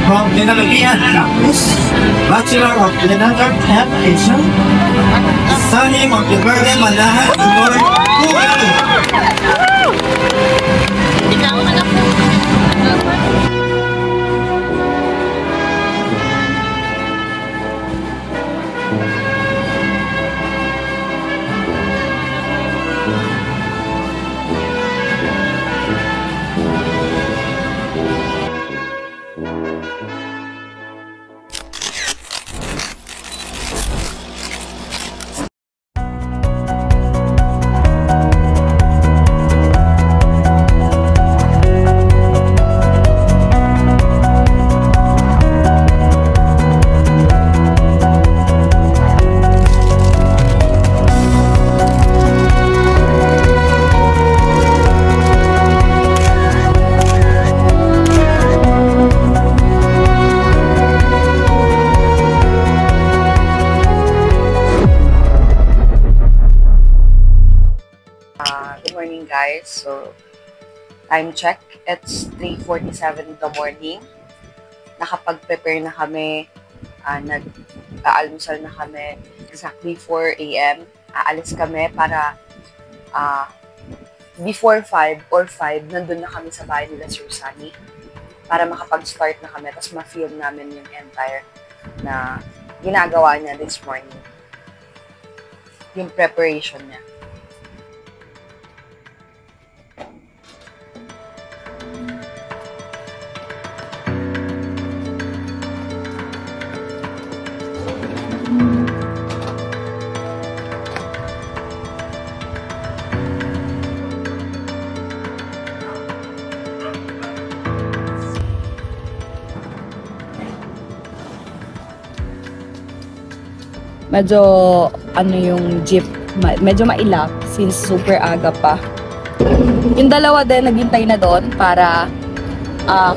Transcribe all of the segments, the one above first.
from Dinalagian Campus, Bachelor of Culinary Education, Sunny Monteverde Manahan, Lord, Good morning guys. So, time check. It's 3:47 in the morning. Nakapag-prepare na kami. Nag-aalmusal na kami. Exactly 4 a.m. Aalis kami para before 5 or 5, nandun na kami sa bahay nila Sir Sunny para makapag-start na kami. Tapos ma-film namin yung entire na ginagawa niya this morning. Yung preparation niya. Medyo ano yung jeep, medyo mailap since super aga pa. Yung dalawa din naghintay na doon para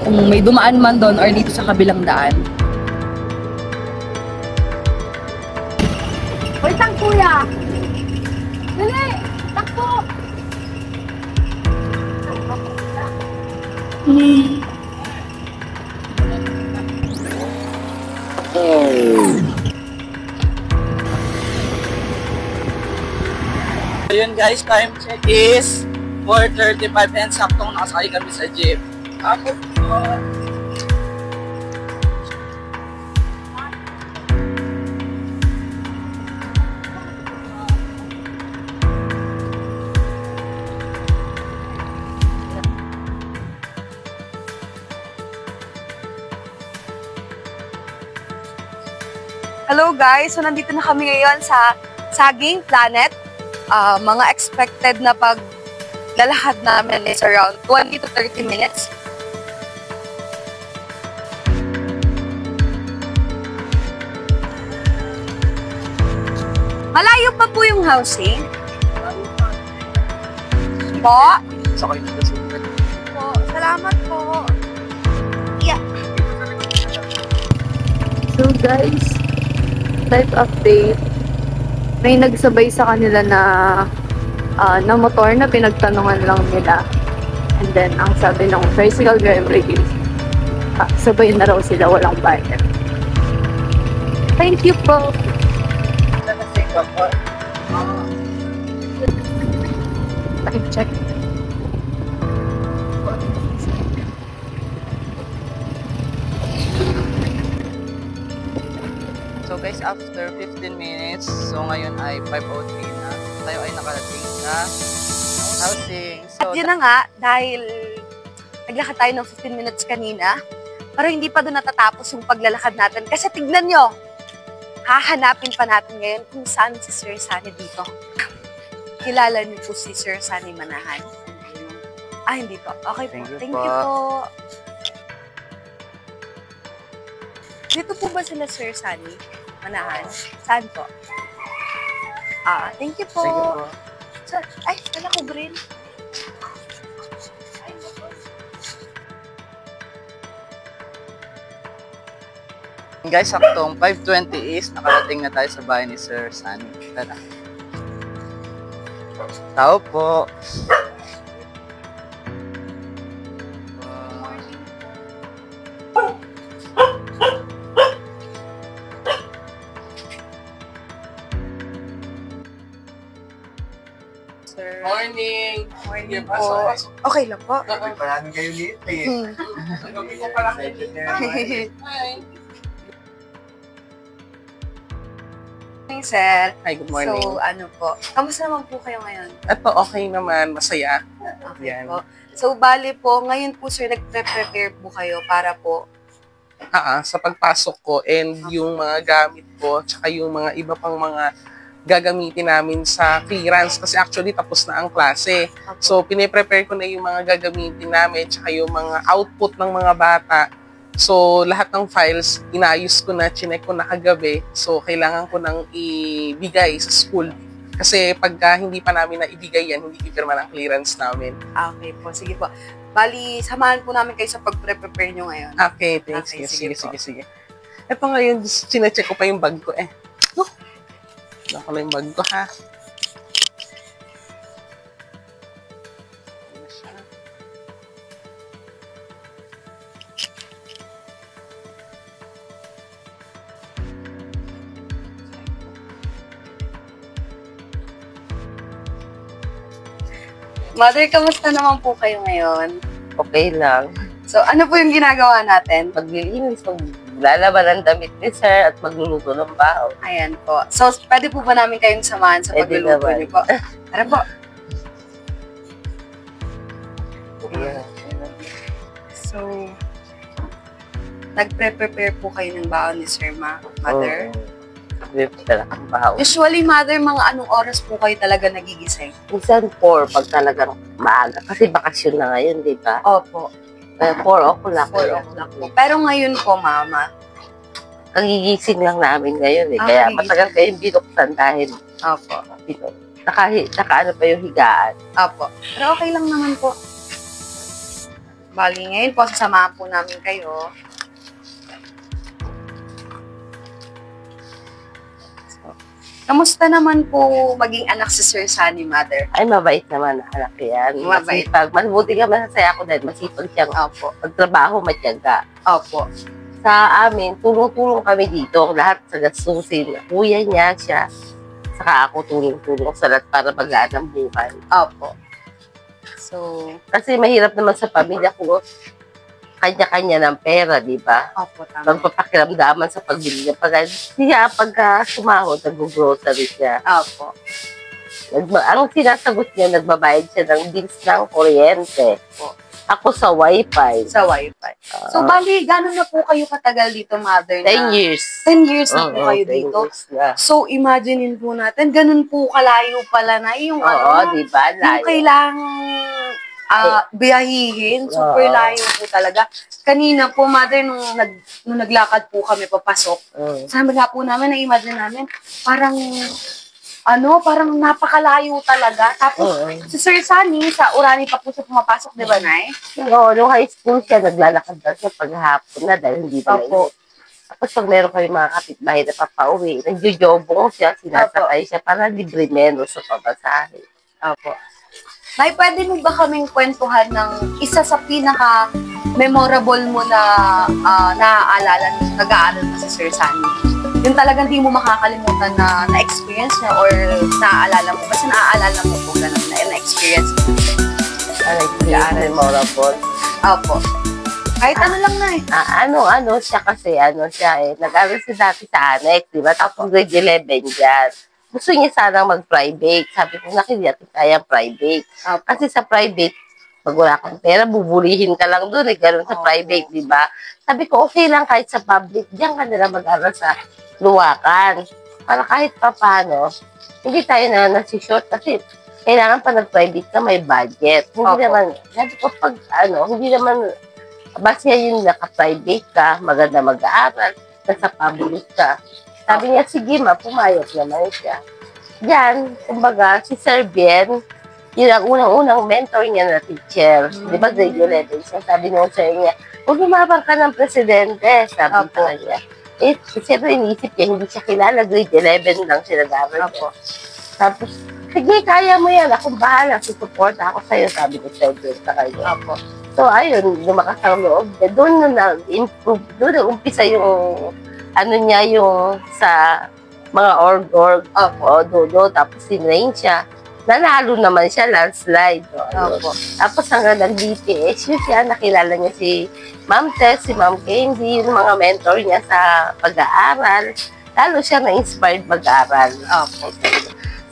kung may dumaan man doon or dito sa kabilang daan. Hoy, tang kuya! Dali! Takbo! Ayun guys, time check is 4:35 and saktong nakasakay kami sa jeep. Hello guys! So, nandito na kami ngayon sa Saging Planet. Mga expected na paglalakad namin is around 20 to 30 minutes. Malayo pa po yung housing. Po? Sakay na sa sulit. Po. Salamat po. Yeah. So guys, life update. May nagsabay sa kanila na motor na pinagtanungan lang nila. And then, ang sabi ng tricycle driver is, sabay na raw sila, walang bayad. Thank you po! Time check. So guys, after 15 minutes, so ngayon ay 5:03 na. Tayo ay nakarating na housing. So, At yun na nga, dahil naglakad tayo ng 15 minutes kanina, pero hindi pa doon natatapos yung paglalakad natin. Kasi tignan nyo, hahanapin pa natin ngayon kung saan si Sir Sunny dito. Kilala niyo po si Sir Sunny Manahan? Hindi po. Okay po. Thank you po. Dito po ba sila Sir Sunny Manahan? Saan po? Thank you po. Thank you po. Sir, wala ko green. Guys, saktong 5:20 is nakarating na tayo sa bahay ni Sir Sunny. Tara. Tao po. sir. Morning! Morning Sige, po. pasok, pasok. Okay lang po. Maraming kayo dito eh. Gabi ko pala kayo. Hi! Morning, sir. Hi, good morning. So, ano po? Kamusta naman po kayo ngayon? Ito, okay naman. Masaya. Okay Yan. po. So, bali po, ngayon po, sir, nag-prepare po kayo para po, Sa pagpasok ko and yung mga gamit ko, tsaka yung mga iba pang mga gagamitin namin sa clearance kasi actually tapos na ang klase. So, piniprepare ko na yung mga gagamitin namin tsaka yung mga output ng mga bata. So, lahat ng files, inayos ko na, chinek ko na kagabi. So, kailangan ko nang ibigay sa school. Kasi pagka hindi pa namin na ibigay yan, hindi pipirma ng clearance namin. okay po, sige po. Bali, samahan po namin kayo sa pag-prepare nyo ngayon. Okay, thanks. Okay, Sige, sige po. sige. Ito ngayon, chinecheck ko pa yung bag ko eh. Ako lang yung bag ko ha. Ayan na siya. Mother, kamusta naman po kayo ngayon? Okay lang. So, ano po yung ginagawa natin? Maglilinis, maglalaban ng damit ni sir at magluluto ng baon. Ayan po. So, pwede po ba namin kayong samahan sa Pwede pagluluto naman. niyo po? Tara po. Yeah. So, nagpre-prepare po kayo ng baon ni Sir Mother? Prepare ang baon. Usually, Mother, mga anong oras po kayo talaga nagigising? Minsan 4 pag talagang maaga. Kasi bakasyon na ngayon, di ba? Opo. 4 o'clock. 4 o'clock po. Pero ngayon po, Mama. Kagigising lang namin ngayon eh. Ah, Kaya kagigising. matagal kayong binuksan dahil Opo. naka ano pa yung higaan. Opo. Pero okay lang naman po. Bali, ngayon po, sasamahan po namin kayo. So, kamusta naman po maging anak si Sir Sunny, Mother? Ay, mabait naman na anak yan. Mabait. Masipag. Mabuti ka, masasaya ako dahil masipag siyang Opo. pagtrabaho, matyaga. Opo. Sa amin, tulong-tulong kami dito. Lahat sa gastusin. Kuya niya, siya. Saka ako tulong-tulong sa lahat para magaan ang buhay. Opo. So, Kasi mahirap naman sa pamilya ko. Kanya-kanya ng pera, di ba? opo, tama. Magpapakiramdaman sa pagbili niya. Pagka sumahod, nag-grocery siya. Opo. Ang sinasagot niya, nagbabayad siya ng bills ng kuryente. Ako sa wifi. Sa wifi. So, bali, gano'n na po kayo katagal dito, Mother? 10 years. 10 years na po Oo, kayo 10 dito. years na. So, imaginein po natin, ganun po kalayo pala na yung Oo, di ba? yung Layo. kailangang biyahihin. Super Oo. layo po talaga. Kanina po, Mother, nung naglakad po kami papasok, sabi nga po namin, na-imagine namin, parang napakalayo talaga. Tapos, Oo. si Sir Sunny, sa Urani pa po siya pumapasok, di ba, Nay? Oo, nung high school siya, naglalakad na siya paghapon na dahil hindi na Opo. Tapos pag meron kami mga kapitbahay na papauwi, nagjo-jobong siya, sinasakay siya para libre menos sa pamasahe. Opo. Nay, pwede mo ba kaming kwentuhan ng isa sa pinaka-memorable mo na naaalala nung nag-aaral mo sa Sir Sunny? Yung talagang di mo makakalimutan na na-experience niya or naaalala mo. Basta naaalala mo po ganun na na-experience mo. Memorable. Opo. Kahit ano lang na eh. Ano siya kasi, nag-aral siya dati sa annex, di ba? Tapos grade 11 dyan. Gusto niya sanang mag-private. Sabi ko, hindi natin kaya private. Opo. Kasi sa private, pag wala kang pera, bubulihin ka lang doon, ganun sa private, di ba? Sabi ko, okay lang kahit sa public, diyan ka nila mag-aral sa luwakan. Para kahit pa paano, hindi tayo na nasi-short kasi kailangan pa nag-private ka, may budget. Hindi Opo. naman, sabi ko pag hindi naman, basta yung naka-private ka, maganda mag-aaral, nasa public ka. Sabi niya, sige ma, pumayag naman siya. Diyan, kumbaga, si Sir Bien, yun ang unang-unang mentor niya na teacher. Di ba, grade 11 siya. Sabi nung sir niya, huwag lumabang ka ng presidente, sabi Opo. sa kanya. Siyempre, iniisip niya, hindi siya kilala, grade 11 lang siya nag-aaral. Opo. Tapos, sige, kaya mo yan, akong bahala, susupport ako sa'yo, sabi ni Sir Bien sa kanya. Opo. So, ayun, lumakas ang loob. Doon na nag-improve, doon na umpisa yung, niya, yung sa mga org-org, dodo, tapos sinrain siya. nanalo naman siya, landslide. No? Opo. Tapos hanggang nag-BPS, yun siya, nakilala niya si Ma'am Tess, si Ma'am Candy, yung mga mentor niya sa pag-aaral. Lalo siya na-inspired mag-aaral. Opo.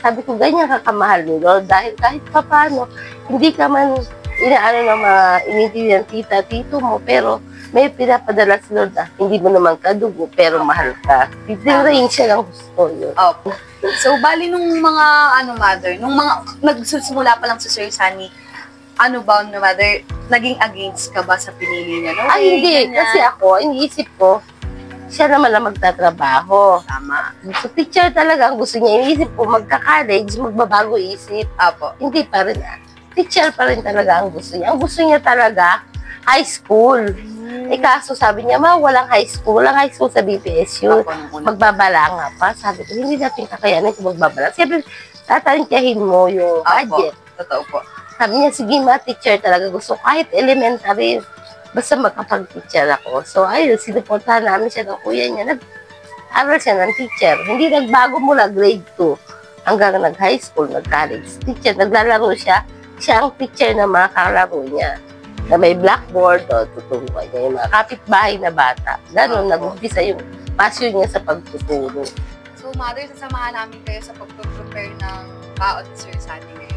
Sabi ko, ganyan ka kamahal ni Lord dahil kahit papano, hindi ka man inaano ng mga inintindihan tita, tito mo, pero may pinapadala si Lord na hindi mo naman kadugo, pero mahal ka. Titinrain siya ng gusto yun. Opo. So, bali nung mga, mother, nung mga, nagsusimula pa lang si Sir Sunny, mother, naging against ka ba sa pinili niya? No? Ay, hindi. Kasi ako, iniisip ko, siya naman ang magtatrabaho. Tama. So, teacher talaga ang gusto niya. Iniisip ko, magka-college, magbabago isip. Opo. Hindi pa rin. Teacher pa rin talaga ang gusto niya. Ang gusto niya talaga, high school. Eh kaso sabi niya, walang high school sa BPSU. Magbabala nga pa. Sabi ko, hindi natin kakayanin kung magbabala. Siyempre, tatangkiyahin mo yung budget. Totoo po. Sabi niya, sige teacher talaga gusto. Kahit elementary, basta makapag-teacher ako. So ayun, sinuportahan namin siya ng kuya niya. Nag-aral siya ng teacher. Hindi nagbago mula grade 2 hanggang nag-high school, nag-college. Teacher, naglalaro siya. Siya ang teacher ng mga kalaro niya. Na may blackboard, tuturuan niya yung mga kapitbahay na bata. Ganon, nag-umpisa yung passion niya sa pagtuturo. So, mother, sasamahan namin kayo sa pag-prepare ng baon ni Sir Sunny ngayon.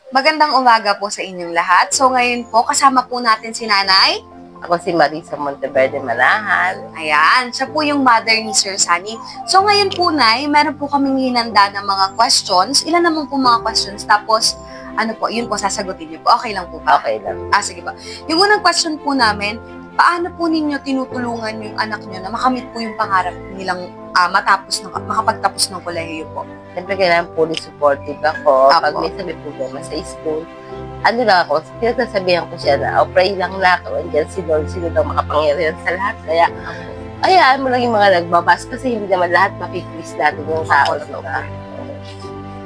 Magandang umaga po sa inyong lahat. So ngayon po, kasama po natin si Nanay. Ako si Marisa Monteverde Manahan. Ayan, siya po yung mother ni Sir Sunny. So ngayon po, Nay, meron po kaming hinanda ng mga questions. Ilan naman po mga questions? Tapos, yun po, sasagutin niyo po. Okay lang po ba? Okay lang. Sige po. Yung unang question po namin, paano po ninyo tinutulungan yung anak niyo na makamit po yung pangarap nilang makapagtapos ng kolehiyo po? Siyempre, kailangan fully supportive ako. Pag may problema sa school, pinagsasabihan ko siya na, pray lang na, andyan si Lord, sino daw makapangyarihan sa lahat. Kaya, ayaan mo lang yung mga nagbabas kasi hindi naman lahat mapiplease natin yung tao.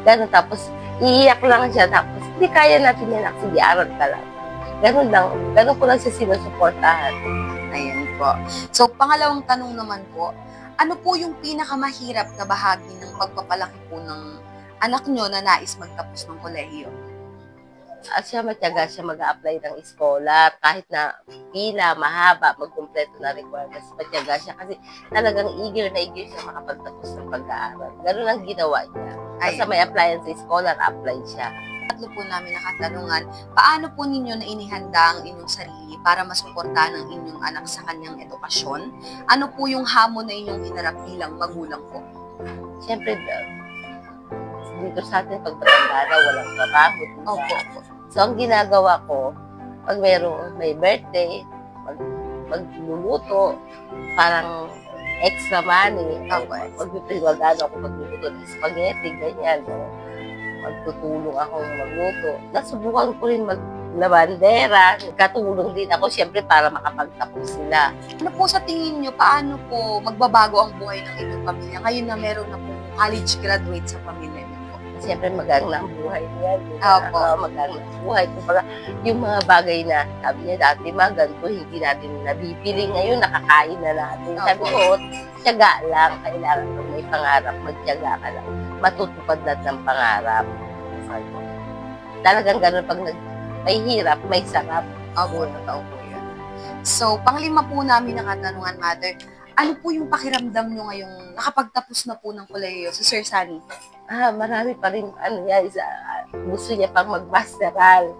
Ganun, tapos, iiyak lang siya, tapos, hindi kaya natin yan, sige, aral ka lang. Ganun lang, ganun ko lang siya sinusuportahan. Ayan po. So, pangalawang tanong naman po, ano po yung pinakamahirap na bahagi ng pagpapalaki po ng anak nyo na nais magtapos ng kolehiyo? Siya matyaga siya mag-a-apply ng scholar. Kahit na pila, mahaba, magkumpleto na requirements, matyaga siya kasi talagang eager siya makapagtapos ng pag-aaral. Ganun ang ginawa niya. Basta may applyan sa scholar, apply siya. Tatlo po namin nakatanungan, paano po ninyo na inihanda ang inyong sarili para masuportahan ang inyong anak sa kanyang edukasyon? Ano po yung hamon na inyong hinarap bilang magulang po? Siyempre, dito sa atin, pag matanda na, walang trabaho. Opo. So, ang ginagawa ko, pag may birthday, magluluto, parang extra money. Magpipiliwagan ako magluluto ng spaghetti, ganyan. Magtutulong akong magluto. Nasubukan ko rin maglabandera. Katulong din ako, siyempre, para makapagtapos sila. Ano po sa tingin nyo, paano po magbabago ang buhay ng inyong pamilya ngayon na meron na po college graduate sa pamilya niyo po? Siyempre, magang ang buhay niya. Opo. Magang ang buhay. Kumbaga, yung mga bagay na, sabi niya dati, ganito, hindi natin nabibili. Ngayon, nakakain na natin. Opo. Sabi ko, tiyaga lang. Kailangan kung may pangarap, magtiyaga ka lang. Matutupad lahat ng pangarap. Talagang gano'n pag may hirap, may sarap. Opo, totoo po yun. So, panglima po namin na katanungan, Mother, ano po yung pakiramdam nyo ngayong nakapagtapos na po ng kolehiyo sa Sir Sunny? Marami pa rin, gusto niya pang mag-masteral.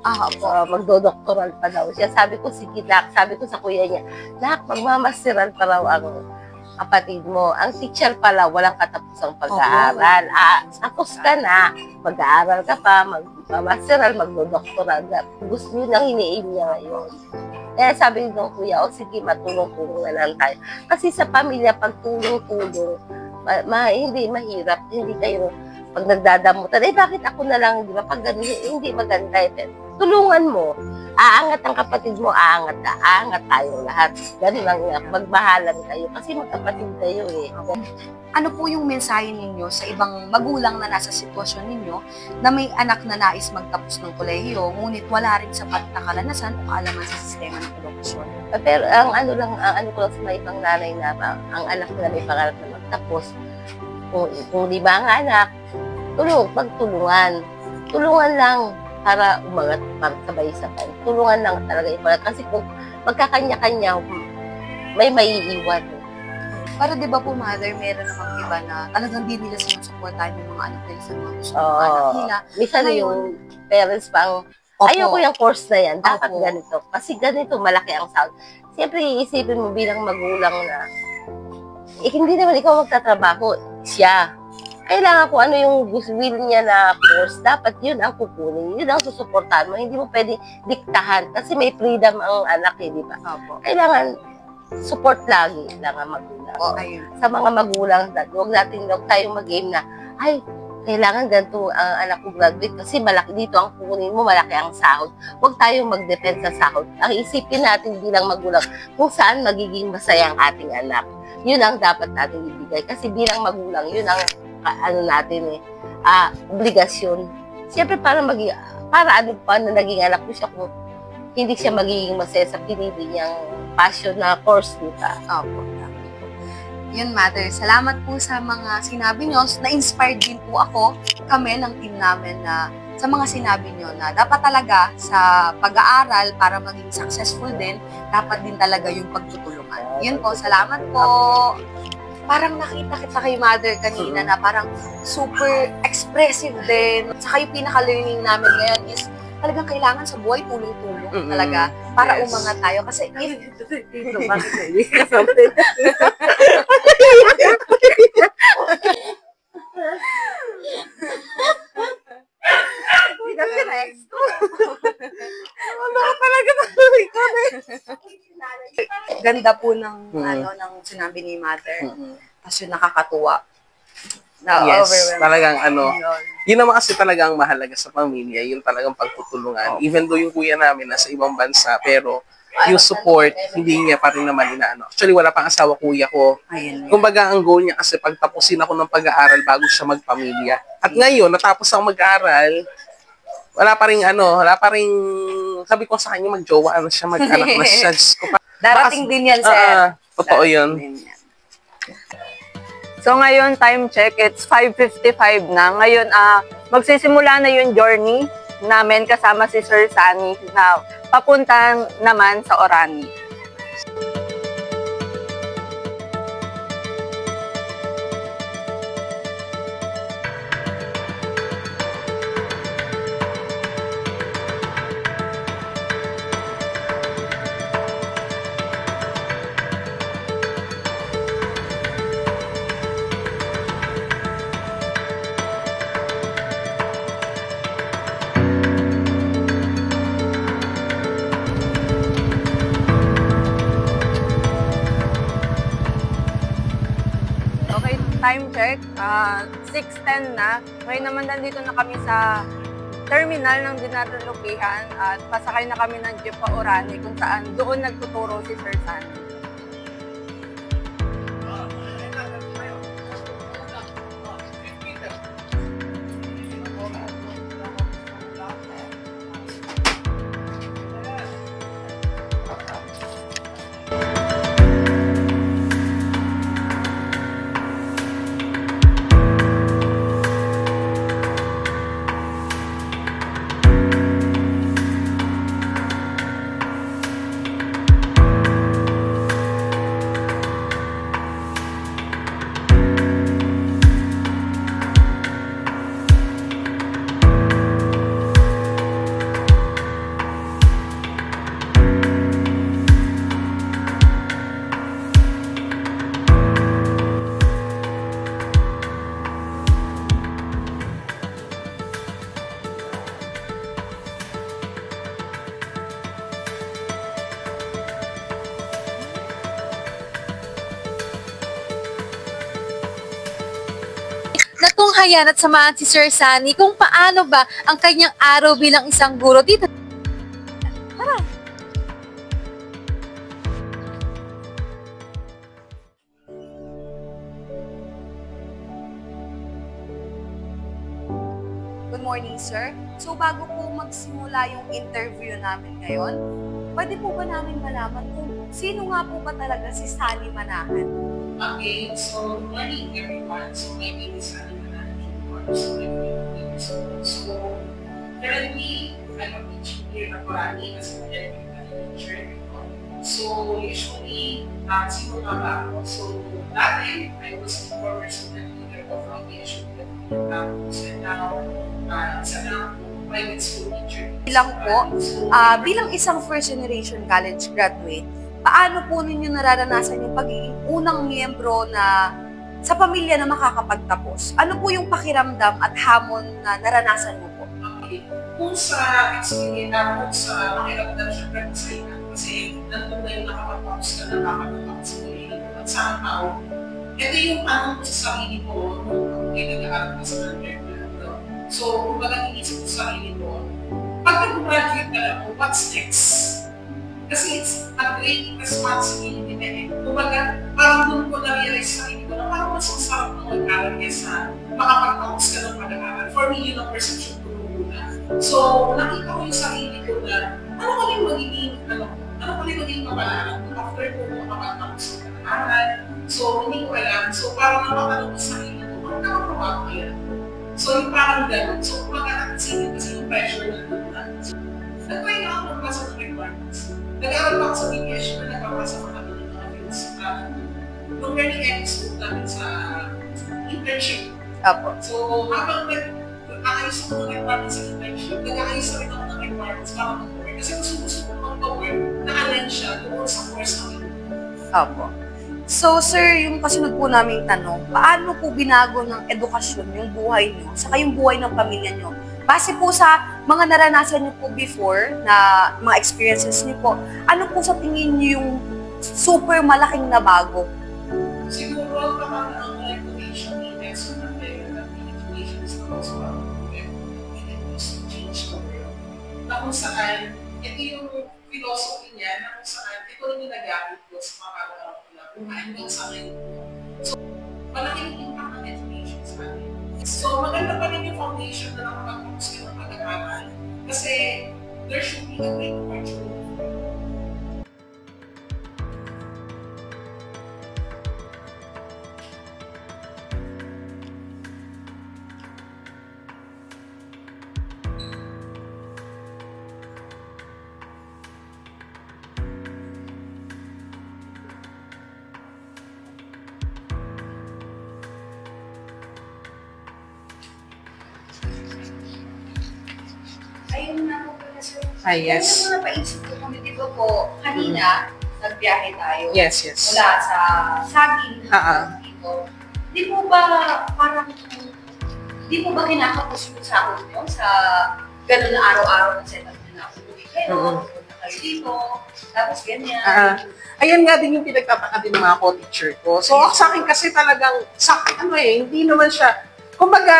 Magdodoktoral pa daw siya. Sabi ko, sige, Nak, sabi ko sa kuya niya, Nak, magmamasteral pa raw ang kapatid mo. Ang teacher pala, walang katapusang pag-aaral. Tapos ka na, mag-aaral ka pa, mag-masteral, magdodoktoral. Gusto yun ang hiniaim niya ngayon. Kaya sabi ng kuya, sige, matulong-tulong na lang tayo. Kasi sa pamilya, pag tulong-tulong, hindi mahirap, hindi kayo, pag nagdadamutan, bakit ako na lang, di ba? Pag ganun, hindi maganda. Tulungan mo. Aangat ang kapatid mo, aangat ka, aangat tayong lahat. Ganun lang nga, magmahalan kayo kasi magkapatid kayo eh. Ano po yung mensahe ninyo sa ibang magulang na nasa sitwasyon ninyo na may anak na nais magtapos ng kolehiyo, ngunit wala rin sapat na karanasan o kaalaman sa sistema ng edukasyon? Pero ang ano ko lang sa mga ibang nanay na ang anak nila may pangarap na magtapos, kung di ba ang anak, pagtulungan. Tulungan lang para umangat, para sabay-sabay. Tulungan lang talaga ipalat. Kasi kung magkakanya-kanya, may maiiwan. Para di ba po, mother, meron namang iba na talagang di nila sinusuportahan yung mga anak nila sa mga gusto ng mga anak nila. Minsan yung parents pang, ayoko yung course na yan, dapat ganito. Kasi ganito, malaki ang sound. Siyempre, iisipin mo bilang magulang na, hindi naman ikaw magtatrabaho, siya. Kailangan ko ano yung will niya na course, dapat yun ang kukunin, yun ang susuportahan mo, hindi mo pwede diktahan kasi may freedom ang anak eh, di ba? Kailangan support lagi lang ang magulang. Sa mga magulang, huwag tayong mag-aim na, ay, kailangan ganito ang anak ko graduate kasi malaki dito ang kukunin mo, malaki ang sahod. Huwag tayong mag-depend sa sahod. Ang isipin natin bilang magulang kung saan magiging masaya ang ating anak. Yun ang dapat natin ibigay kasi bilang magulang, yun ang natin obligasyon. Siyempre para ano pa na naging anak ko siya kung hindi siya magiging masaya sa pinili niyang passion na course nita. Opo. Yun, mother. Salamat po sa mga sinabi nyo. Na-inspired din po ako, kami ng team namin na sa mga sinabi nyo na dapat talaga sa pag-aaral para maging successful din, dapat din talaga yung pagtutulungan. Yun po. Salamat po. Parang nakita kita kay mother kanina na parang super expressive din. Saka yung pinaka-learning namin ngayon is talagang kailangan sa buhay tulong-tulong talaga para umangat tayo. Kasi ganda po ng ng sinabi ni mother. Tapos yung nakakatuwa. Yes, talagang yun naman kasi talagang mahalaga sa pamilya, yung talagang pagtutulungan. Even though yung kuya namin nasa ibang bansa, pero yung support, hindi niya pa rin naman inaano. Actually, wala pang asawa kuya ko. Kumbaga, ang goal niya kasi pagtapusin ako ng pag-aaral bago siya magpamilya. At ngayon, natapos ako mag-aaral, wala pa rin, sabi ko sa kanya, mag-jowa na siya, mag-anak na siya. Darating din yan, sir. Totoo yun. So ngayon, time check, it's 5:55 na. Ngayon, magsisimula na yung journey namin kasama si Sir Sunny na papunta naman sa Orani. Time check, 6:10 na. Ngayon naman nandito na kami sa terminal ng dinadalupihan at pasakay na kami ng jeep pa Orani kung saan doon nagtuturo si Sir Sunny. Natunghayan at samahan si Sir Sunny kung paano ba ang kanyang araw bilang isang guro dito. Tara! morning, sir. So, bago po magsimula yung interview namin ngayon, pwede po ba namin malaman kung sino nga po ba talaga si Sunny Manahan? Okay, so good morning everyone. So my name is Sunny Manahan Jr. So I'm 20 years old. So currently, I'm a teacher here na Parani as an elementary teacher. So usually, sino nga ba ako? So dati, I was the former student leader of Foundation Campus and now, isa na private school teacher. Bilang isang first generation college graduate, paano po ninyo nararanasan yung pagiging unang miyembro na sa pamilya na makakapagtapos? Ano po yung pakiramdam at hamon na naranasan mo po? Okay. Kung sa experience, kung sa pakiramdam, syempre masaya na. Kasi nandun na yung nakapagtapos ka na nakapagtapos sa sarili mo. At saan tao, ito yung tanong ko sa sarili ko nung nag-aaral ka sa undergrad. So, kung baga inisip ko sa sarili ko, pag nag-graduate ka lang, what's next? Kasi it's a great responsibility na eh. Kumbaga, parang doon ko na-realize sa sarili ko na parang mas masarap ng mag-aaral kesa makapagtapos ka ng pag-aaral. For me, yun ang perception ko muna. So, nakita ko yung sarili ko na ano ko yung magiging, ano ko yung magiging mapalaan after ko makapagtapos ng pag-aaral. So, hindi ko alam. So, parang napatanong ko sa sarili ko, ano nakagawa ko yan? So, yung parang gano'n. So, kumbaga, kasi yung pressure na doon na. So, nag-try na ako magpasa ng requirements. Nag-aaral pa ako sa BPS na nagpapasa ko kami ng mga fields. Nung learning episode namin sa internship. Apo. So, habang nag-aayos ako ng requirements sa internship, nag-aayos rin ako ng requirements para mag-work. Kasi gusto ko mag-work, na-align siya doon sa course namin. Apo. So, sir, yung kasunod po naming tanong, paano po binago ng edukasyon yung buhay niyo, saka yung buhay ng pamilya niyo? Base po sa mga naranasan niyo po before, na mga experiences niyo po, ano po sa tingin niyo yung super malaking nabago? Siguro, kapag ang education ni Nelson Mandela, education is the most powerful weapon and it was to change the world. Na kung saan, ito yung philosophy niya, na kung saan, ito rin yung nagamit ko sa mga araw-araw ko na buhay hanggang sa akin. So, malaking impact ng education sa akin. So, maganda pa rin yung foundation na nakapagpapos ka ng pag-aaral kasi there should be a great opportunity. Ayun na po pala, sir. Yes. Ayun na napaisip ko kung di ba po, kanina, nagbiyahe tayo. Yes. Mula sa Saging dito. Di po ba parang, di po ba kinakapos yung sahod nyo sa gano'n na araw-araw na setup na uuwi kayo, pupunta kayo dito, tapos ganyan. Ayun nga din yung pinagtataka din ng mga co-teacher ko. So, sa akin kasi talagang, hindi naman siya, kumbaga,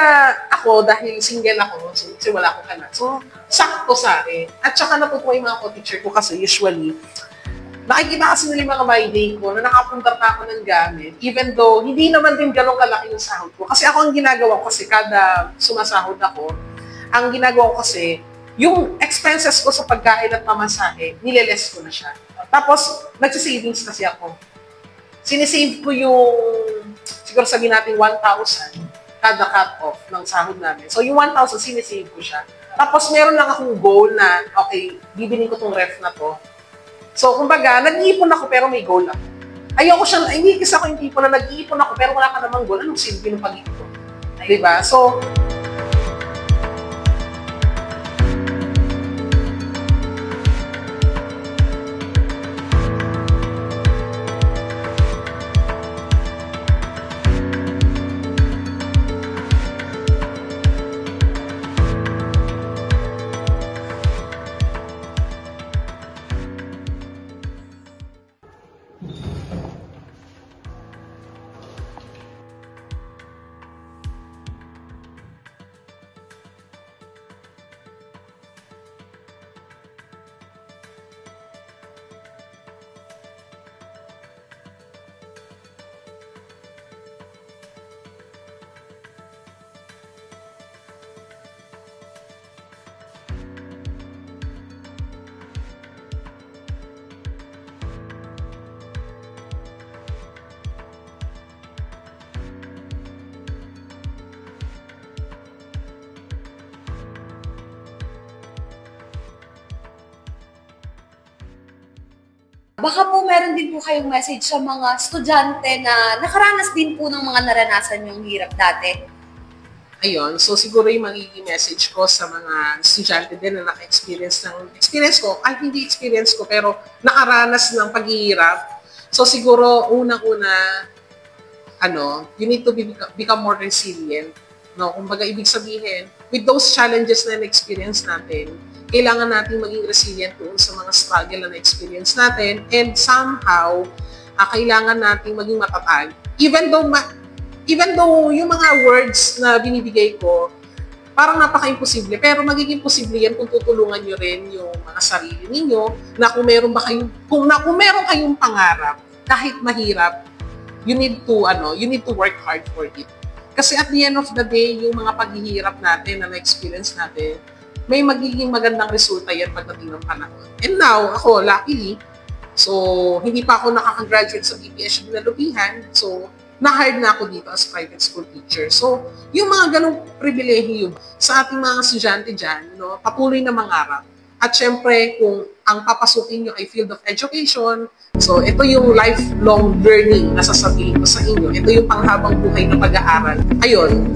ako, dahil single ako, so wala akong anak. So, sakto sa akin. At saka natutuwa yung mga co-teacher ko kasi usually, nakikita kasi nila yung mga my day ko na nakapunta pa ako ng gamit, even though hindi naman din ganun kalaki yung sahod ko. Kasi ako ang ginagawa ko kasi kada sumasahod ako, ang ginagawa ko kasi, yung expenses ko sa pagkain at pamasahe, nileless ko na siya. Tapos, nagsisavings kasi ako. Sinisave ko yung, siguro sabihin natin 1,000 kada cut-off ng sahod namin. So, yung 1,000, sinisave ko siya. Tapos, meron lang akong goal na, okay, bibilin ko tong ref na to. So, kumbaga, nag-iipon ako pero may goal ako. Ayoko siya, hindi kasi ako yung tipo na nag-iipon ako pero wala ka namang goal. Anong silbi ng pag-iipon? Diba? So, Baka po meron din po kayong message sa mga estudyante na nakaranas din po ng mga naranasan yung hirap dati. Ayun, so siguro yung magiging message ko sa mga estudyante din na naka-experience ng experience ko, kahit hindi experience ko, pero nakaranas ng paghihirap. So siguro, unang-una, you need to become more resilient. No? Kumbaga, ibig sabihin, with those challenges na na-experience natin, kailangan natin maging resilient doon sa mga struggle na na-experience natin, and somehow, kailangan natin maging matatag. Even though yung mga words na binibigay ko, parang napaka-imposible, pero magiging posible yan kung tutulungan nyo rin yung mga sarili ninyo, na kung meron kayong pangarap, kahit mahirap, you need to work hard for it. Kasi at the end of the day, yung mga paghihirap natin na na-experience natin, may magiging magandang resulta yan pagdating ng panahon. And now, ako, luckily, so, hindi pa ako nakaka-graduate sa BPS Binalubihan, so, na-hired na ako dito as private school teacher. So, yung mga ganong pribilehiyo sa ating mga estudyante dyan, patuloy na mangarap. At syempre, kung ang papasukin nyo ay field of education, so ito yung lifelong learning na sasabihin ko sa inyo. Ito yung panghabang buhay na pag-aaral. Ayun,